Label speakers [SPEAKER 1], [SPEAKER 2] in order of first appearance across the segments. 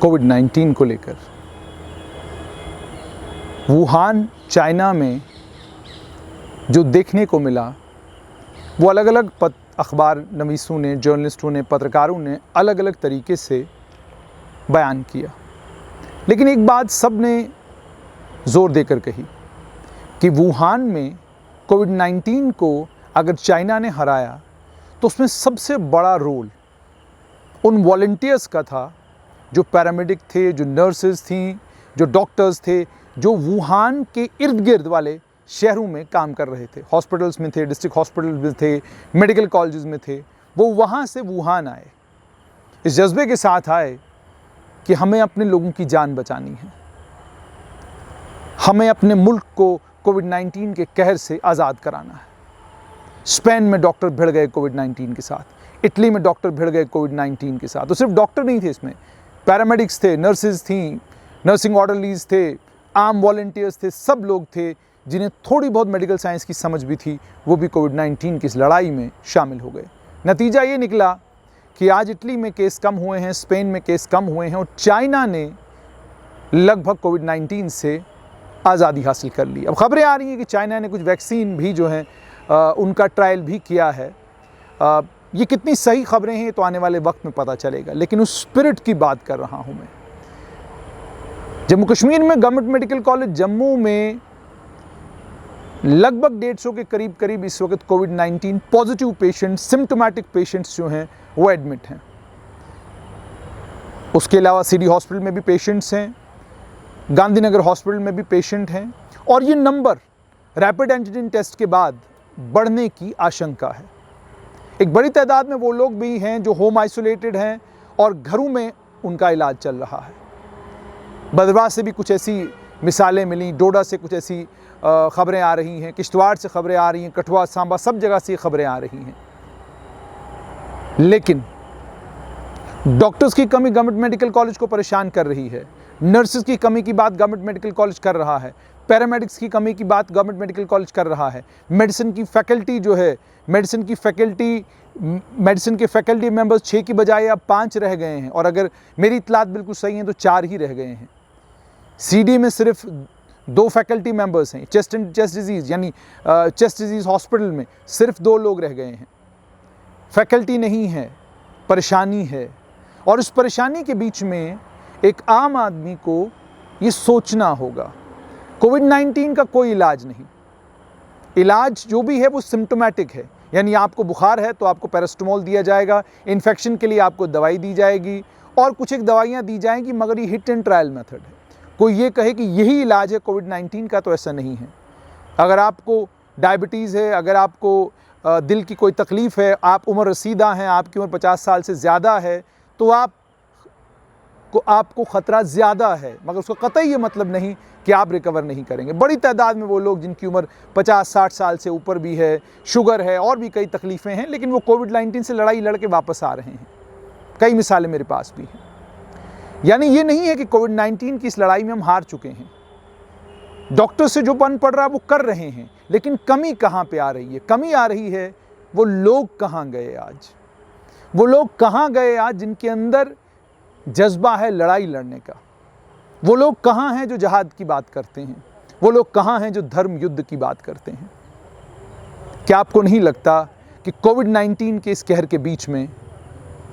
[SPEAKER 1] कोविड-19 को लेकर। Wuhan China में जो देखने को मिला वो अलग अलग अखबार नवीसों ने, जर्नलिस्टों ने, पत्रकारों ने अलग अलग तरीके से बयान किया, लेकिन एक बात सब ने ज़ोर देकर कही कि वुहान में कोविड-19 को अगर चाइना ने हराया तो उसमें सबसे बड़ा रोल उन वॉलंटियर्स का था जो पैरामेडिक थे, जो नर्सेज थीं, जो डॉक्टर्स थे, जो वुहान के इर्द गिर्द वाले शहरों में काम कर रहे थे, हॉस्पिटल्स में थे, डिस्ट्रिक्ट हॉस्पिटल्स में थे, मेडिकल कॉलेजेस में थे। वो वहाँ से वुहान आए, इस जज्बे के साथ आए कि हमें अपने लोगों की जान बचानी है, हमें अपने मुल्क को कोविड-19 के कहर से आज़ाद कराना है। स्पेन में डॉक्टर भिड़ गए कोविड-19 के साथ, इटली में डॉक्टर भिड़ गए कोविड-19 के साथ। तो सिर्फ डॉक्टर नहीं थे इसमें, पैरामेडिक्स थे, नर्सेज थीं, नर्सिंग ऑर्डरलीज थे, आम वॉलंटियर्स थे, सब लोग थे जिन्हें थोड़ी बहुत मेडिकल साइंस की समझ भी थी, वो भी कोविड-19 की इस लड़ाई में शामिल हो गए। नतीजा ये निकला कि आज इटली में केस कम हुए हैं, स्पेन में केस कम हुए हैं और चाइना ने लगभग कोविड-19 से आज़ादी हासिल कर ली। अब खबरें आ रही हैं कि चाइना ने कुछ वैक्सीन भी जो हैं उनका ट्रायल भी किया है। ये कितनी सही खबरें हैं तो आने वाले वक्त में पता चलेगा, लेकिन उस स्पिरिट की बात कर रहा हूँ मैं। जम्मू कश्मीर में गवर्नमेंट मेडिकल कॉलेज जम्मू में लगभग 150 के करीब इस वक्त कोविड-19 पॉजिटिव पेशेंट, सिम्टोमेटिक पेशेंट्स जो हैं वो एडमिट हैं। उसके अलावा सिटी हॉस्पिटल में भी पेशेंट्स हैं, गांधीनगर हॉस्पिटल में भी पेशेंट हैं और ये नंबर रैपिड एंटीजन टेस्ट के बाद बढ़ने की आशंका है। एक बड़ी तादाद में वो लोग भी हैं जो होम आइसोलेटेड हैं और घरों में उनका इलाज चल रहा है। भद्रवाह से भी कुछ ऐसी मिसालें मिली, डोडा से कुछ ऐसी खबरें आ रही हैं, किश्तवाड़ से खबरें आ रही हैं, कठुआ, सांबा, सब जगह से खबरें आ रही हैं। लेकिन डॉक्टर्स की कमी गवर्नमेंट मेडिकल कॉलेज को परेशान कर रही है, नर्सेज की कमी की बात गवर्नमेंट मेडिकल कॉलेज कर रहा है, पैरामेडिक्स की कमी की बात गवर्नमेंट मेडिकल कॉलेज कर रहा है, मेडिसिन की फैकल्टी जो है, मेडिसिन के फैकल्टी मेंबर्स 6 की बजाय अब 5 रह गए हैं और अगर मेरी इतलात बिल्कुल सही हैं तो 4 ही रह गए हैं। सीडी में सिर्फ 2 फैकल्टी मेंबर्स हैं, चेस्ट डिजीज़ यानी चेस्ट डिजीज़ हॉस्पिटल में सिर्फ 2 लोग रह गए हैं। फैकल्टी नहीं है, परेशानी है और इस परेशानी के बीच में एक आम आदमी को ये सोचना होगा कोविड-19 का कोई इलाज नहीं। इलाज जो भी है वो सिम्टोमेटिक है, यानी आपको बुखार है तो आपको पैरास्टामोल दिया जाएगा, इन्फेक्शन के लिए आपको दवाई दी जाएगी और कुछ एक दवाइयाँ दी जाएंगी, मगर ये हिट एंड ट्रायल मेथड है। कोई ये कहे कि यही इलाज है कोविड-19 का, तो ऐसा नहीं है। अगर आपको डायबिटीज़ है, अगर आपको दिल की कोई तकलीफ़ है, आप उम्र रसीदा हैं, आपकी उम्र 50 साल से ज़्यादा है, तो आपको ख़तरा ज़्यादा है, मगर उसका कतई ये मतलब नहीं कि आप रिकवर नहीं करेंगे। बड़ी तादाद में वो लोग जिनकी उम्र 50-60 साल से ऊपर भी है, शुगर है और भी कई तकलीफ़ें हैं, लेकिन वो कोविड-19 से लड़ाई लड़ के वापस आ रहे हैं। कई मिसालें मेरे पास भी हैं। यानी ये नहीं है कि कोविड-19 की इस लड़ाई में हम हार चुके हैं। डॉक्टर से जो बन पड़ रहा है वो कर रहे हैं, लेकिन कमी कहाँ पे आ रही है? कमी आ रही है वो लोग कहाँ गए आज? वो लोग कहाँ गए आज जिनके अंदर जज्बा है लड़ाई लड़ने का? वो लोग कहाँ हैं जो जहाद की बात करते हैं? वो लोग कहाँ हैं जो धर्म युद्ध की बात करते हैं? क्या आपको नहीं लगता कि कोविड-19 के इस कहर के बीच में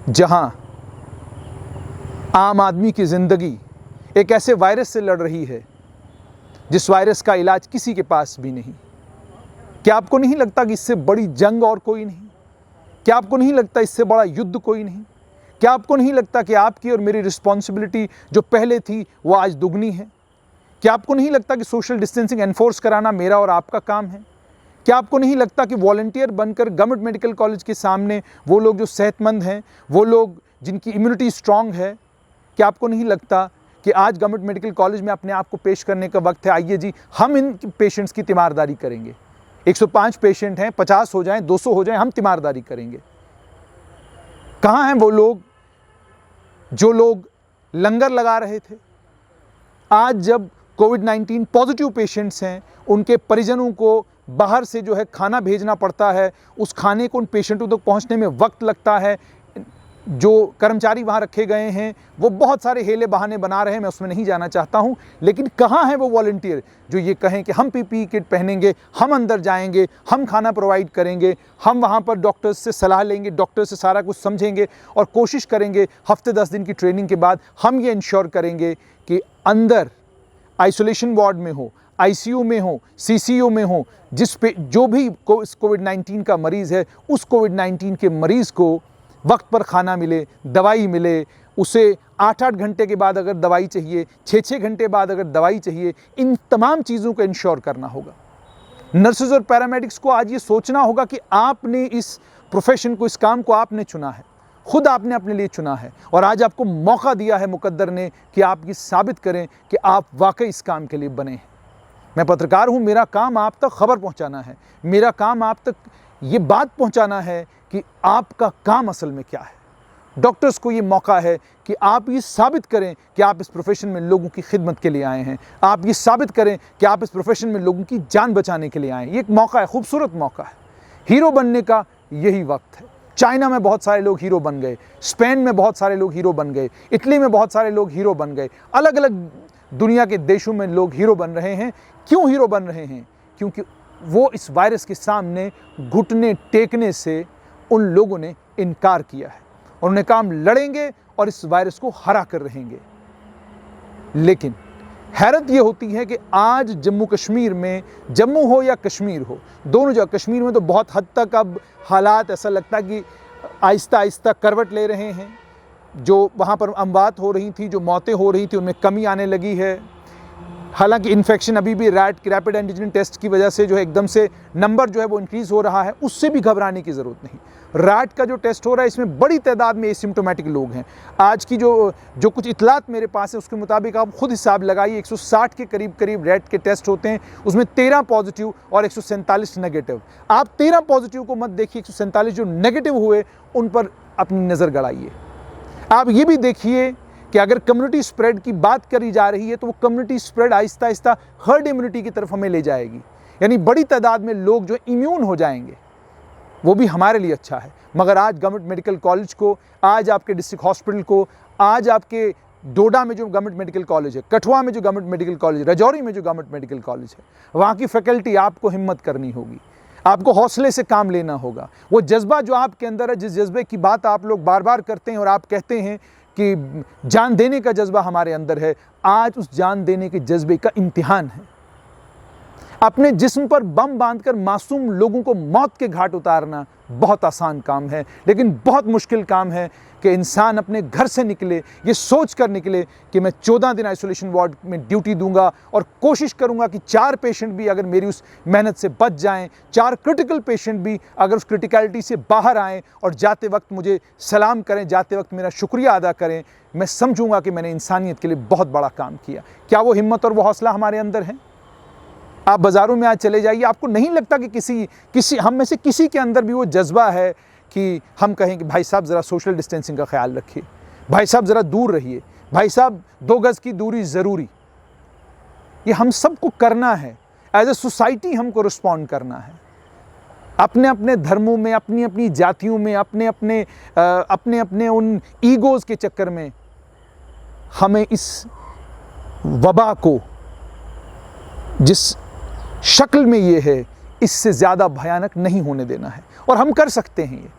[SPEAKER 1] जहां आम आदमी की ज़िंदगी एक ऐसे वायरस से लड़ रही है जिस वायरस का इलाज किसी के पास भी नहीं, क्या आपको नहीं लगता कि इससे बड़ी जंग और कोई नहीं? क्या आपको नहीं लगता इससे बड़ा युद्ध कोई नहीं? क्या आपको नहीं लगता कि आपकी और मेरी रिस्पॉन्सिबिलिटी जो पहले थी वो आज दुगनी है? क्या आपको नहीं लगता कि सोशल डिस्टेंसिंग एनफोर्स कराना मेरा और आपका काम है? क्या आपको नहीं लगता कि वॉलंटियर बनकर गवर्नमेंट मेडिकल कॉलेज के सामने वो लोग जो सेहतमंद हैं, वो लोग जिनकी इम्यूनिटी स्ट्रांग है, क्या आपको नहीं लगता कि आज गवर्नमेंट मेडिकल कॉलेज में अपने आप को पेश करने का वक्त है? आइए जी, हम इन पेशेंट्स की तीमारदारी करेंगे। 105 पेशेंट हैं, 50 हो जाएं, 200 हो जाएं, हम तीमारदारी करेंगे। कहाँ हैं वो लोग जो लोग लंगर लगा रहे थे? आज जब कोविड-19 पॉजिटिव पेशेंट्स हैं, उनके परिजनों को बाहर से जो है खाना भेजना पड़ता है, उस खाने को उन पेशेंटों तक पहुंचने में वक्त लगता है, जो कर्मचारी वहाँ रखे गए हैं वो बहुत सारे हेले बहाने बना रहे हैं, मैं उसमें नहीं जाना चाहता हूँ, लेकिन कहाँ है वो वॉलंटियर जो ये कहें कि हम पीपीई किट पहनेंगे, हम अंदर जाएंगे, हम खाना प्रोवाइड करेंगे, हम वहाँ पर डॉक्टर्स से सलाह लेंगे, डॉक्टर से सारा कुछ समझेंगे और कोशिश करेंगे हफ्ते 10 दिन की ट्रेनिंग के बाद हम ये इंश्योर करेंगे कि अंदर आइसोलेशन वार्ड में हो, आईसीयू में हो, सीसीयू में हो, जिस पे जो भी कोविड-19 का मरीज़ है उस कोविड-19 के मरीज़ को वक्त पर खाना मिले, दवाई मिले, उसे 8-8 घंटे के बाद अगर दवाई चाहिए, 6-6 घंटे बाद अगर दवाई चाहिए, इन तमाम चीज़ों को इंश्योर करना होगा। नर्सेज और पैरामेडिक्स को आज ये सोचना होगा कि आपने इस प्रोफेशन को, इस काम को आपने चुना है, खुद आपने अपने लिए चुना है और आज आपको मौका दिया है मुकद्दर ने कि आप ये साबित करें कि आप वाकई इस काम के लिए बने हैं। मैं पत्रकार हूँ, मेरा काम आप तक खबर पहुँचाना है, मेरा काम आप तक ये बात पहुँचाना है कि आपका काम असल में क्या है। डॉक्टर्स को ये मौका है कि आप ये साबित करें कि आप इस प्रोफेशन में लोगों की खिदमत के लिए आए हैं, आप ये साबित करें कि आप इस प्रोफेशन में लोगों की जान बचाने के लिए आए हैं। ये एक मौका है, खूबसूरत मौका है। हीरो बनने का यही वक्त है। चाइना में बहुत सारे लोग हीरो बन गए, स्पेन में बहुत सारे लोग हीरो बन गए, इटली में बहुत सारे लोग हीरो बन गए, अलग अलग दुनिया के देशों में लोग हीरो बन रहे हैं। क्यों हीरो बन रहे हैं? क्योंकि वो इस वायरस के सामने घुटने टेकने से उन लोगों ने इनकार किया है। उन्होंने कहा हम लड़ेंगे और इस वायरस को हरा कर रहेंगे। लेकिन हैरत ये होती है कि आज जम्मू कश्मीर में, जम्मू हो या कश्मीर हो, दोनों जगह, कश्मीर में तो बहुत हद तक अब हालात ऐसा लगता है कि आहिस्ता आहिस्ता करवट ले रहे हैं। जो वहाँ पर अमवात हो रही थी, जो मौतें हो रही थी, उनमें कमी आने लगी है। हालांकि इन्फेक्शन अभी भी रैपिड एंटीजन टेस्ट की वजह से जो है एकदम से नंबर जो है वो इंक्रीज़ हो रहा है, उससे भी घबराने की ज़रूरत नहीं। रैट का जो टेस्ट हो रहा है इसमें बड़ी तादाद में एसिम्प्टोमेटिक लोग हैं। आज की जो कुछ इतलात मेरे पास है उसके मुताबिक आप खुद हिसाब लगाइए, 160 के करीब रैट के टेस्ट होते हैं, उसमें 13 पॉजिटिव और 147 नेगेटिव। आप 13 पॉजिटिव को मत देखिए, 147 जो नेगेटिव हुए उन पर अपनी नज़र गड़ाइए। आप ये भी देखिए कि अगर कम्युनिटी स्प्रेड की बात करी जा रही है तो वो community spread Aahista Aahista herd immunity की तरफ हमें ले जाएगी, यानी बड़ी तादाद में लोग जो इम्यून हो जाएंगे, वो भी हमारे लिए अच्छा है। मगर आज गवर्नमेंट मेडिकल कॉलेज को, आज आपके डिस्ट्रिक्ट हॉस्पिटल को, आज आपके डोडा में जो गवर्नमेंट मेडिकल कॉलेज है, कठुआ में जो गवर्नमेंट मेडिकल कॉलेज है, राजौरी में जो गवर्नमेंट मेडिकल कॉलेज है, वहाँ की फैकल्टी आपको हिम्मत करनी होगी, आपको हौसले से काम लेना होगा। वो जज्बा जो आपके अंदर है, जिस जज्बे की बात आप लोग बार बार करते हैं और आप कहते हैं कि जान देने का जज्बा हमारे अंदर है, आज उस जान देने के जज्बे का इम्तिहान है। अपने जिस्म पर बम बांधकर मासूम लोगों को मौत के घाट उतारना बहुत आसान काम है, लेकिन बहुत मुश्किल काम है कि इंसान अपने घर से निकले, ये सोच कर निकले कि मैं 14 दिन आइसोलेशन वार्ड में ड्यूटी दूंगा और कोशिश करूंगा कि 4 पेशेंट भी अगर मेरी उस मेहनत से बच जाएं, 4 क्रिटिकल पेशेंट भी अगर उस क्रिटिकलिटी से बाहर आएँ और जाते वक्त मुझे सलाम करें, जाते वक्त मेरा शुक्रिया अदा करें, मैं समझूंगा कि मैंने इंसानियत के लिए बहुत बड़ा काम किया। क्या वो हिम्मत और वो हौसला हमारे अंदर है? आप बाज़ारों में आज चले जाइए, आपको नहीं लगता कि किसी हम में से किसी के अंदर भी वो जज्बा है कि हम कहें कि भाई साहब ज़रा सोशल डिस्टेंसिंग का ख्याल रखिए, भाई साहब ज़रा दूर रहिए, भाई साहब 2 गज़ की दूरी ज़रूरी। ये हम सबको करना है, एज ए सोसाइटी हमको रिस्पॉन्ड करना है। अपने अपने धर्मों में, अपनी अपनी जातियों में, अपने अपने उन ईगोज़ के चक्कर में हमें इस वबा को, जिस शक्ल में ये है, इससे ज़्यादा भयानक नहीं होने देना है। और हम कर सकते हैं ये।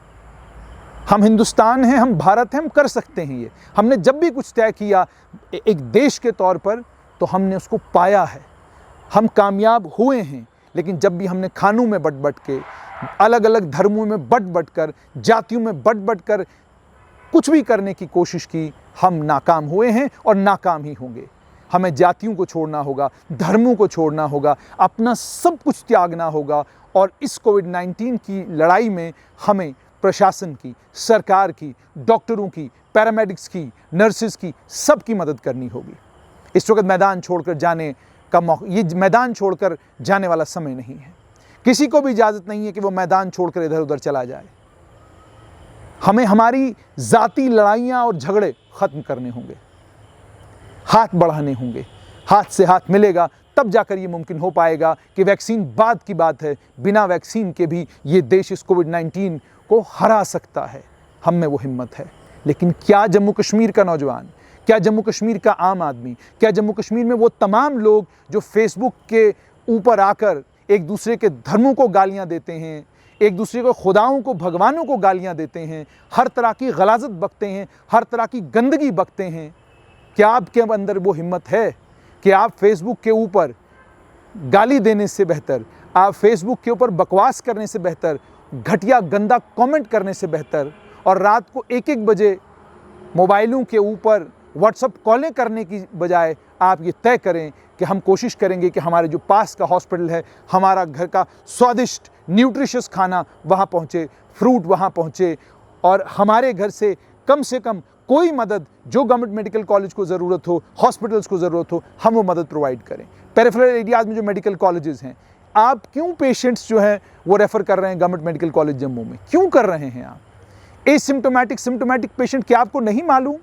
[SPEAKER 1] हम हिंदुस्तान हैं, हम भारत हैं, हम कर सकते हैं ये। हमने जब भी कुछ तय किया एक देश के तौर पर तो हमने उसको पाया है, हम कामयाब हुए हैं। लेकिन जब भी हमने खानों में बट के, अलग अलग धर्मों में बट कर, जातियों में बट कर कुछ भी करने की कोशिश की, हम नाकाम हुए हैं और नाकाम ही होंगे। हमें जातियों को छोड़ना होगा, धर्मों को छोड़ना होगा, अपना सब कुछ त्यागना होगा और इस कोविड-19 की लड़ाई में हमें प्रशासन की, सरकार की, डॉक्टरों की, पैरामेडिक्स की, नर्सेज की, सबकी मदद करनी होगी। इस वक्त मैदान छोड़कर जाने का मौका, ये मैदान छोड़कर जाने वाला समय नहीं है। किसी को भी इजाज़त नहीं है कि वो मैदान छोड़कर इधर उधर चला जाए। हमें हमारी ज़ाती लड़ाइयाँ और झगड़े ख़त्म करने होंगे, हाथ बढ़ाने होंगे। हाथ से हाथ मिलेगा तब जाकर ये मुमकिन हो पाएगा कि वैक्सीन बाद की बात है, बिना वैक्सीन के भी ये देश इस कोविड-19 को हरा सकता है। हम में वो हिम्मत है। लेकिन क्या जम्मू कश्मीर का नौजवान, क्या जम्मू कश्मीर का आम आदमी, क्या जम्मू कश्मीर में वो तमाम लोग जो फेसबुक के ऊपर आकर एक दूसरे के धर्मों को गालियां देते हैं, एक दूसरे को खुदाओं को, भगवानों को गालियां देते हैं, हर तरह की गलाजत बकते हैं, हर तरह की गंदगी बकते हैं, क्या आपके अंदर वो हिम्मत है कि आप फेसबुक के ऊपर गाली देने से बेहतर, आप फेसबुक के ऊपर बकवास करने से बेहतर, घटिया गंदा कमेंट करने से बेहतर और रात को 1-1 बजे मोबाइलों के ऊपर व्हाट्सएप कॉलें करने की बजाय आप ये तय करें कि हम कोशिश करेंगे कि हमारे जो पास का हॉस्पिटल है, हमारा घर का स्वादिष्ट न्यूट्रिशियस खाना वहाँ पहुँचे, फ्रूट वहाँ पहुँचे और हमारे घर से कम कोई मदद जो गवर्नमेंट मेडिकल कॉलेज को ज़रूरत हो, हॉस्पिटल्स को ज़रूरत हो, हम वो मदद प्रोवाइड करें। पेरिफेरल एरियाज़ में जो मेडिकल कॉलेजेस हैं, आप क्यों पेशेंट्स जो हैं वो रेफ़र कर रहे हैं गवर्नमेंट मेडिकल कॉलेज जम्मू में, क्यों कर रहे हैं आप? सिम्टोमेटिक पेशेंट, क्या आपको नहीं मालूम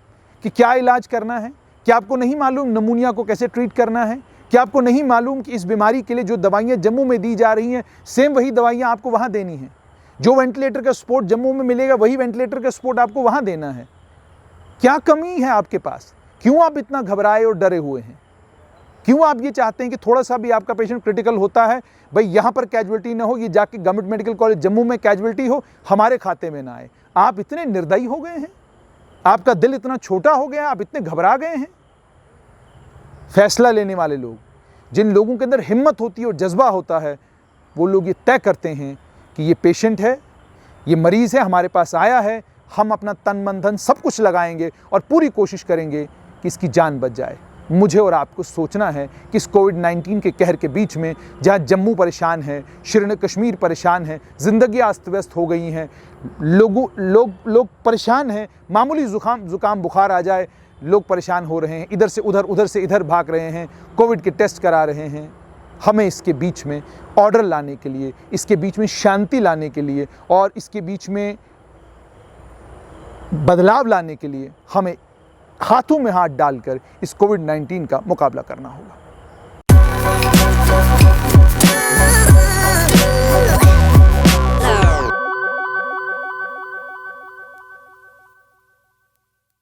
[SPEAKER 1] कि क्या इलाज करना है? क्या आपको नहीं मालूम नमूनिया को कैसे ट्रीट करना है? क्या आपको नहीं मालूम कि इस बीमारी के लिए जो दवाइयाँ जम्मू में दी जा रही हैं, सेम वही दवाइयाँ आपको वहाँ देनी हैं? जो वेंटिलेटर का सपोर्ट जम्मू में मिलेगा, वही वेंटिलेटर का सपोर्ट आपको वहाँ देना है। क्या कमी है आपके पास? क्यों आप इतना घबराए और डरे हुए हैं? क्यों आप ये चाहते हैं कि थोड़ा सा भी आपका पेशेंट क्रिटिकल होता है, भाई यहाँ पर कैजुअलिटी ना हो, ये जाके गवर्नमेंट मेडिकल कॉलेज जम्मू में कैजुअलिटी हो, हमारे खाते में ना आए? आप इतने निर्दयी हो गए हैं, आपका दिल इतना छोटा हो गया, आप इतने घबरा गए हैं? फैसला लेने वाले लोग, जिन लोगों के अंदर हिम्मत होती है और जज्बा होता है, वो लोग ये तय करते हैं कि ये पेशेंट है, ये मरीज़ है, हमारे पास आया है, हम अपना तन मन धन सब कुछ लगाएंगे और पूरी कोशिश करेंगे कि इसकी जान बच जाए। मुझे और आपको सोचना है कि इस कोविड-19 के कहर के बीच में, जहाँ जम्मू परेशान है, श्रीनगर कश्मीर परेशान है, ज़िंदगी अस्त व्यस्त हो गई हैं, लोग परेशान हैं, मामूली ज़ुकाम बुखार आ जाए लोग परेशान हो रहे हैं, इधर से इधर भाग रहे हैं, कोविड के टेस्ट करा रहे हैं। हमें इसके बीच में ऑर्डर लाने के लिए, इसके बीच में शांति लाने के लिए और इसके बीच में बदलाव लाने के लिए हमें हाथों में हाथ डालकर इस कोविड-19 का मुकाबला करना होगा।